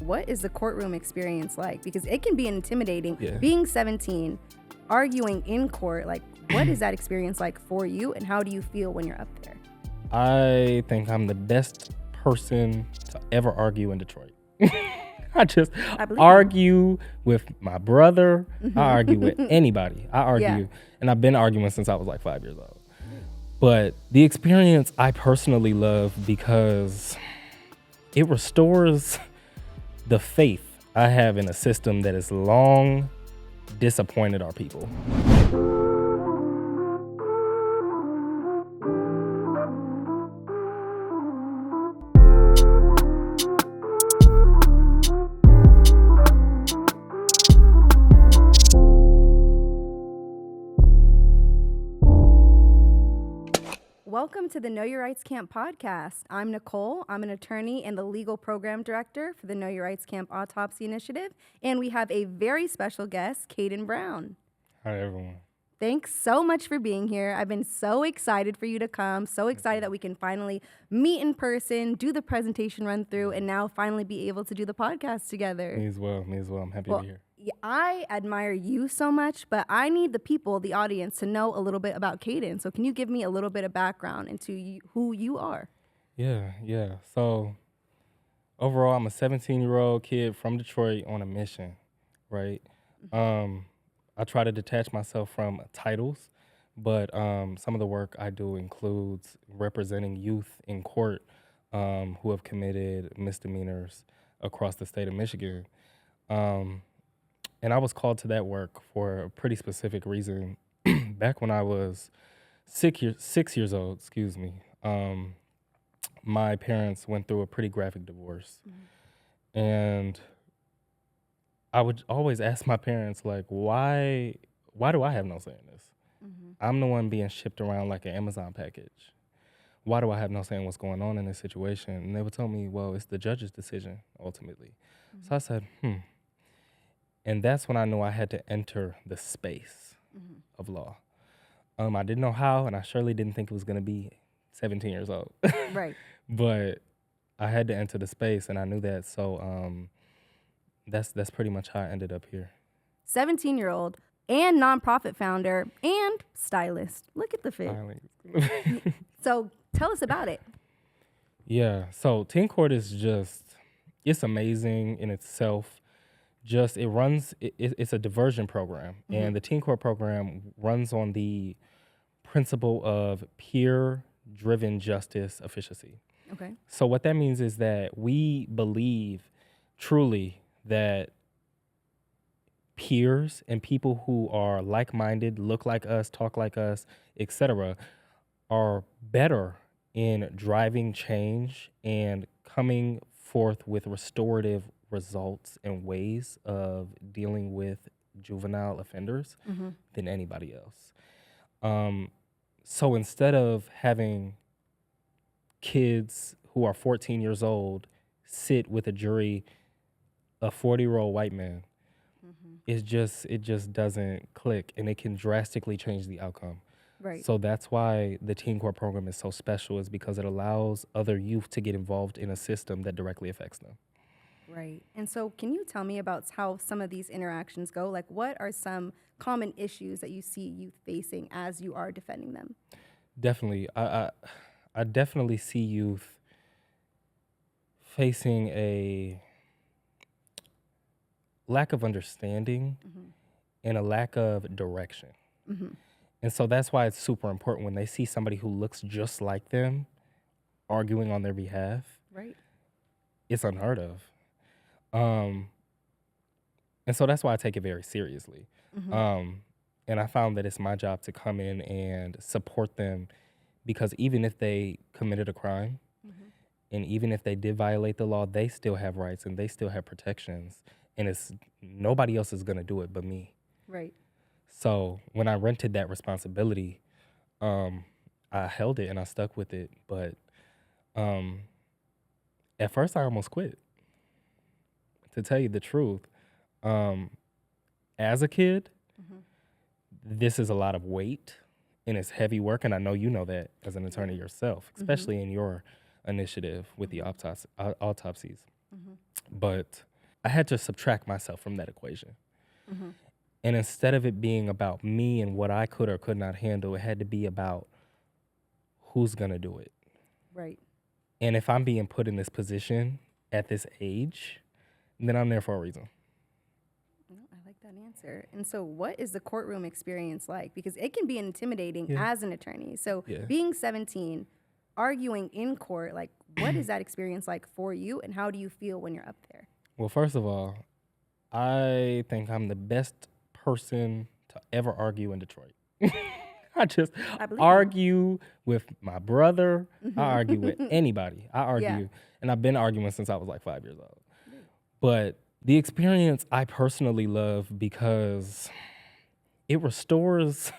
what is the courtroom experience like? Because it can be intimidating. Yeah. Being 17, arguing in court, like, what is that experience like for you, and how do you feel when you're up there? I think I'm the best person to ever argue in Detroit. I believe argue with my brother. Mm-hmm. I argue with anybody. I argue, Yeah. and I've been arguing since I was like 5 years old. But the experience I personally love because it restores the faith I have in a system that has long disappointed our people. Welcome to the Know Your Rights Camp podcast. I'm Nicole. I'm an attorney and the legal program director for the Know Your Rights Camp Autopsy Initiative. And we have a very special guest, Cayden Brown. Hi, everyone. Thanks so much for being here. I've been so excited for you to come, so excited that we can finally meet in person, do the presentation run through, and now finally be able to do the podcast together. Me as well. I'm happy to be here. Yeah, I admire you so much, but I need the people, the audience, to know a little bit about Cayden. So can you give me a little bit of background into who you are? Yeah. So overall, I'm a 17-year-old kid from Detroit on a mission, right? I try to detach myself from titles, but some of the work I do includes representing youth in court who have committed misdemeanors across the state of Michigan. And I was called to that work for a pretty specific reason. Back when I was 6 years old, my parents went through a pretty graphic divorce. Mm-hmm. And I would always ask my parents, like, why do I have no say in this? Mm-hmm. I'm the one being shipped around like an Amazon package. Why do I have no say in what's going on in this situation? And they would tell me, well, it's the judge's decision, ultimately. Mm-hmm. So I said, And that's when I knew I had to enter the space of law. I didn't know how, and I surely didn't think it was going to be 17 years old. Right. But I had to enter the space, and I knew that. So that's pretty much how I ended up here. 17-year-old and nonprofit founder and stylist. Look at the fit. So tell us about it. Yeah. So Teen Court is it's amazing in itself. It's a diversion program, and the Teen Court program runs on the principle of peer-driven justice efficiency. Okay. So what that means is that we believe truly that peers and people who are like-minded, look like us, talk like us, etc., are better in driving change and coming forth with restorative results and ways of dealing with juvenile offenders than anybody else. So instead of having kids who are 14 years old sit with a jury, a 40-year-old white man, it just doesn't click, and it can drastically change the outcome. Right. So that's why the Teen Court program is so special, is because it allows other youth to get involved in a system that directly affects them. Right. And so can you tell me about how some of these interactions go? Like, what are some common issues that you see youth facing as you are defending them? Definitely. I definitely see youth facing a lack of understanding and a lack of direction. And so that's why it's super important when they see somebody who looks just like them arguing on their behalf. Right. It's unheard of. And so that's why I take it very seriously. And I found that it's my job to come in and support them, because even if they committed a crime and even if they did violate the law, they still have rights and they still have protections. And it's nobody else is going to do it but me. Right. So when I rented that responsibility, I held it and I stuck with it. But at first I almost quit. To tell you the truth, as a kid, this is a lot of weight and it's heavy work. And I know you know that as an attorney yourself, especially in your initiative with the autopsies. But I had to subtract myself from that equation. Mm-hmm. And instead of it being about me and what I could or could not handle, it had to be about who's going to do it. Right. And if I'm being put in this position at this age, then I'm there for a reason. I like that answer. And so what is the courtroom experience like? Because it can be intimidating Yeah. as an attorney. So Yeah. being 17, arguing in court, like what is that experience like for you and how do you feel when you're up there? Well, first of all, I think I'm the best person to ever argue in Detroit. I just I believe argue with my brother. Mhm. I argue with anybody. I argue. Yeah. And I've been arguing since I was like 5 years old. But the experience I personally love because it restores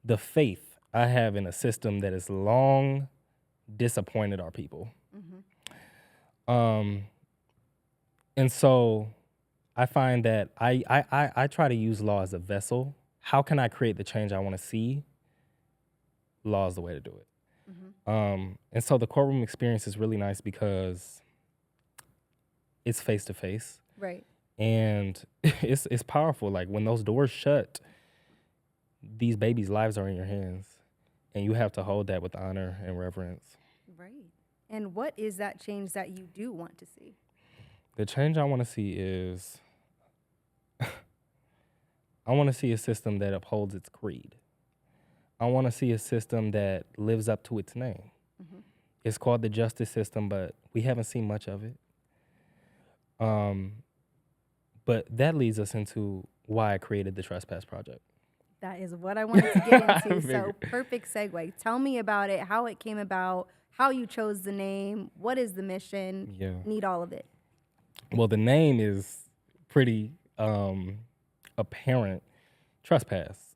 the faith I have in a system that has long disappointed our people. Mhm. And so I find that I try to use law as a vessel. How can I create the change I want to see? Law is the way to do it. Mhm. And so the courtroom experience is really nice because it's face to face. Right. And it's powerful. Like when those doors shut, these babies' lives are in your hands. And you have to hold that with honor and reverence. Right. And what is that change that you do want to see? The change I want to see is I want to see a system that upholds its creed. I want to see a system that lives up to its name. Mhm. It's called the justice system, but we haven't seen much of it. But that leads us into why I created the Trespass Project. That is what I wanted to get I into. So figured. perfect segue. Tell me about it, how it came about, how you chose the name, what is the mission? Yeah. Need all of it. Well, the name is pretty apparent. Trespass.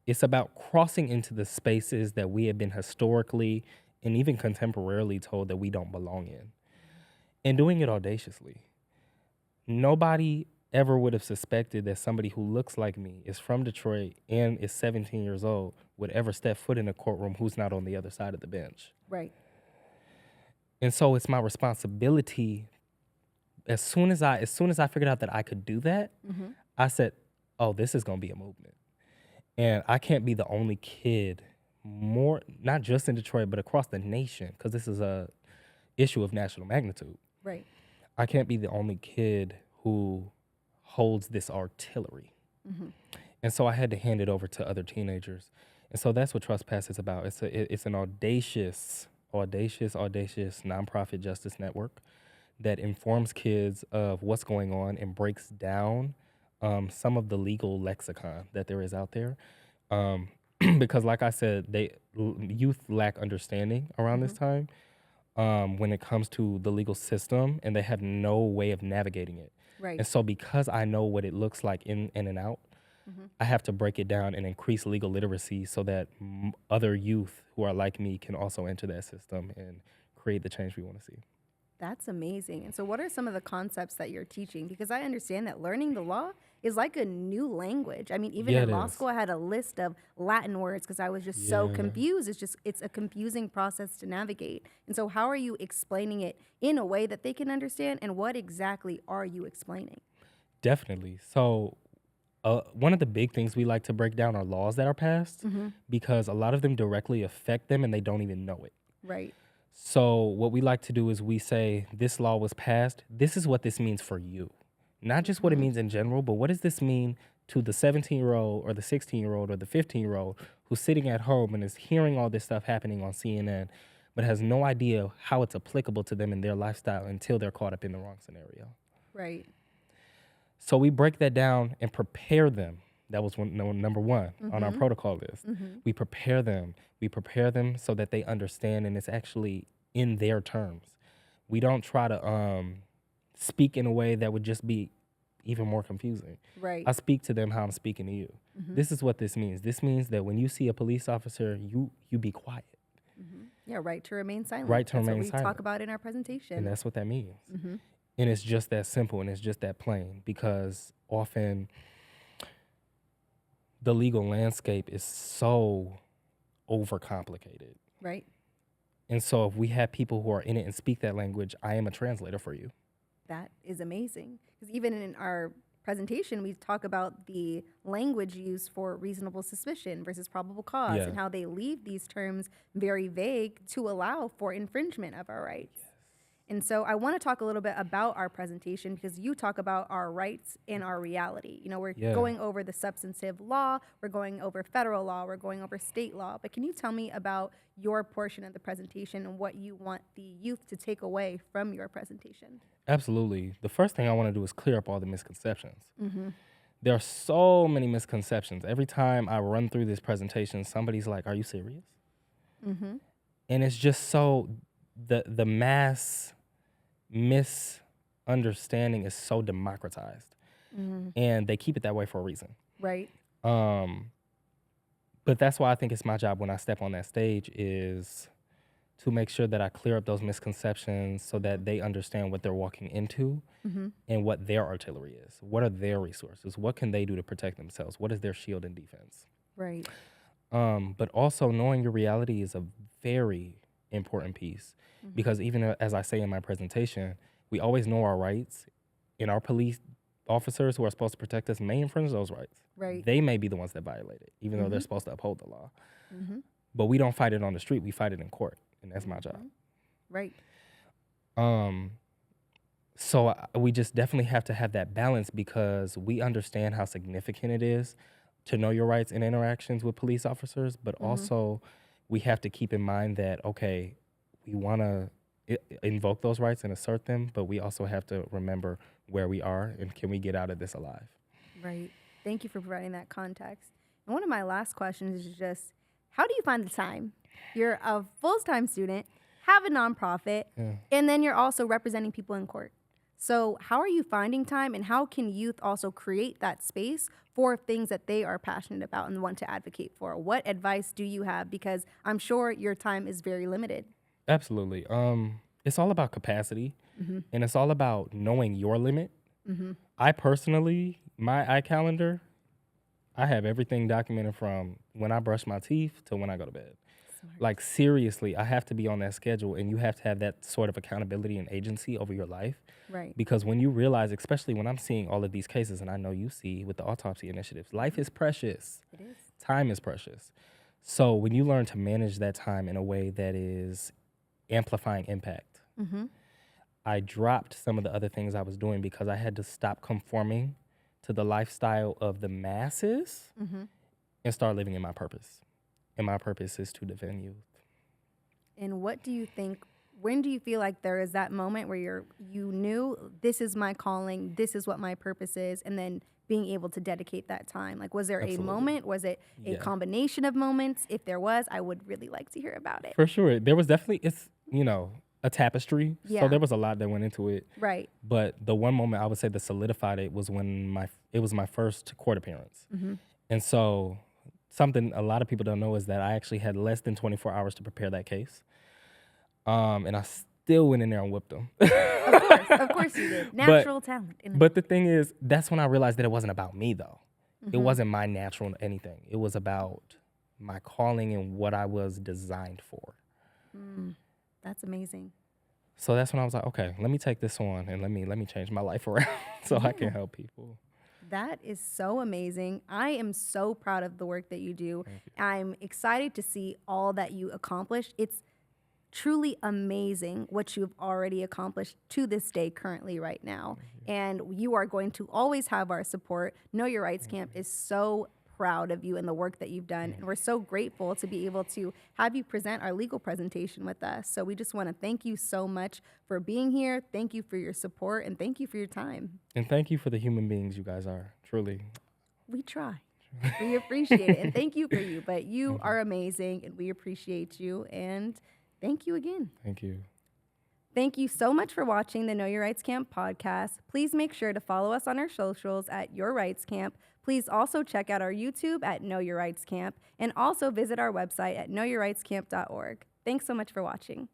It's about crossing into the spaces that we have been historically and even contemporarily told that we don't belong in, and doing it audaciously. Nobody ever would have suspected that somebody who looks like me, is from Detroit, and is 17 years old would ever step foot in a courtroom who's not on the other side of the bench. Right. And so it's my responsibility. As soon as I figured out that I could do that, Mhm. I said, "Oh, this is gonna be a movement." And I can't be the only kid, not just in Detroit, but across the nation, because this is a issue of national magnitude. Right. I can't be the only kid who holds this artillery. Mhm. And so I had to hand it over to other teenagers. And so that's what Trespass is about. It's an audacious nonprofit justice network that informs kids of what's going on and breaks down some of the legal lexicon that there is out there. Because like I said, youth lack understanding around this time when it comes to the legal system, and they have no way of navigating it. Right. And so because I know what it looks like in and out, I have to break it down and increase legal literacy so that other youth who are like me can also enter that system and create the change we want to see. That's amazing. And so what are some of the concepts that you're teaching? Because I understand that learning the law is like a new language. I mean, even Yeah, in it law is. school, I had a list of Latin words because I was just so Yeah. confused. It's a confusing process to navigate. And so how are you explaining it in a way that they can understand? And what exactly are you explaining? Definitely. So one of the big things we like to break down are laws that are passed because a lot of them directly affect them and they don't even know it. Right. So what we like to do is we say, this law was passed. This is what this means for you. Not just what it means in general, but what does this mean to the 17-year-old or the 16-year-old or the 15-year-old who's sitting at home and is hearing all this stuff happening on CNN, but has no idea how it's applicable to them in their lifestyle until they're caught up in the wrong scenario. Right. So we break that down and prepare them. That was number one on our protocol list. We prepare them. We prepare them so that they understand and it's actually in their terms. We don't try to speak in a way that would just be even more confusing. Right. I speak to them how I'm speaking to you. This is what this means. This means that when you see a police officer, you be quiet. Yeah, right to remain silent. Right to That's remain what we silent. talk about in our presentation. And that's what that means. And it's just that simple and it's just that plain because often the legal landscape is so overcomplicated. Right. And so if we have people who are in it and speak that language, I am a translator for you. That is amazing. Because even in our presentation, we talk about the language used for reasonable suspicion versus probable cause Yeah. and how they leave these terms very vague to allow for infringement of our rights. And so I want to talk a little bit about our presentation because you talk about our rights and our reality. You know, we're going over the substantive law, we're going over federal law, we're going over state law. But can you tell me about your portion of the presentation and what you want the youth to take away from your presentation? Absolutely. The first thing I want to do is clear up all the misconceptions. There are so many misconceptions. Every time I run through this presentation, somebody's like, "Are you serious?" And it's just so the mass misunderstanding is so democratized, and they keep it that way for a reason. Right. But that's why I think it's my job when I step on that stage is to make sure that I clear up those misconceptions so that they understand what they're walking into and what their artillery is. What are their resources? What can they do to protect themselves? What is their shield and defense? Right. But also knowing your reality is a very important piece because even as I say in my presentation, we always know our rights, and our police officers who are supposed to protect us may infringe those rights. Right. They may be the ones that violate it, even though they're supposed to uphold the law. But we don't fight it on the street, we fight it in court, and that's my job. Right. So we just definitely have to have that balance because we understand how significant it is to know your rights in interactions with police officers, but also we have to keep in mind that, okay, we want to invoke those rights and assert them, but we also have to remember where we are and can we get out of this alive. Right. Thank you for providing that context. And one of my last questions is just, how do you find the time? You're a full-time student, have a nonprofit, and then you're also representing people in court. So how are you finding time, and how can youth also create that space for things that they are passionate about and want to advocate for? What advice do you have? Because I'm sure your time is very limited. Absolutely. It's all about capacity, and it's all about knowing your limit. I personally, my iCalendar, I have everything documented from when I brush my teeth to when I go to bed. Smart. Like, seriously, I have to be on that schedule, and you have to have that sort of accountability and agency over your life. Right. Because when you realize, especially when I'm seeing all of these cases, and I know you see with the autopsy initiatives, life is precious. It is. Time is precious. So when you learn to manage that time in a way that is amplifying impact, I dropped some of the other things I was doing because I had to stop conforming to the lifestyle of the masses and start living in my purpose. And my purpose is to defend youth. And what do you think, when do you feel like there is that moment where you knew this is my calling, this is what my purpose is, and then being able to dedicate that time? Like, was there a moment? Was it a combination of moments? If there was, I would really like to hear about it. For sure. There was definitely, a tapestry. So there was a lot that went into it. Right. But the one moment I would say that solidified it was when it was my first court appearance. And so something a lot of people don't know is that I actually had less than 24 hours to prepare that case. And I still went in there and whipped them. Of course you did. Natural talent. But the thing is, that's when I realized that it wasn't about me, though. It wasn't my natural anything. It was about my calling and what I was designed for. That's amazing. So that's when I was like, okay, let me take this on and let me change my life around so I can help people. That is so amazing. I am so proud of the work that you do. I'm excited to see all that you accomplished. It's truly amazing what you've already accomplished to this day currently right now. And you are going to always have our support. Know Your Rights Camp is so proud of you and the work that you've done. And we're so grateful to be able to have you present our legal presentation with us. So we just want to thank you so much for being here. Thank you for your support, and thank you for your time. And thank you for the human beings you guys are, truly. We try. We appreciate it. And thank you for you. But you are amazing, and we appreciate you. And thank you again. Thank you. Thank you so much for watching the Know Your Rights Camp podcast. Please make sure to follow us on our socials at Your Rights Camp. Please also check out our YouTube at Know Your Rights Camp, and also visit our website at knowyourrightscamp.org. Thanks so much for watching.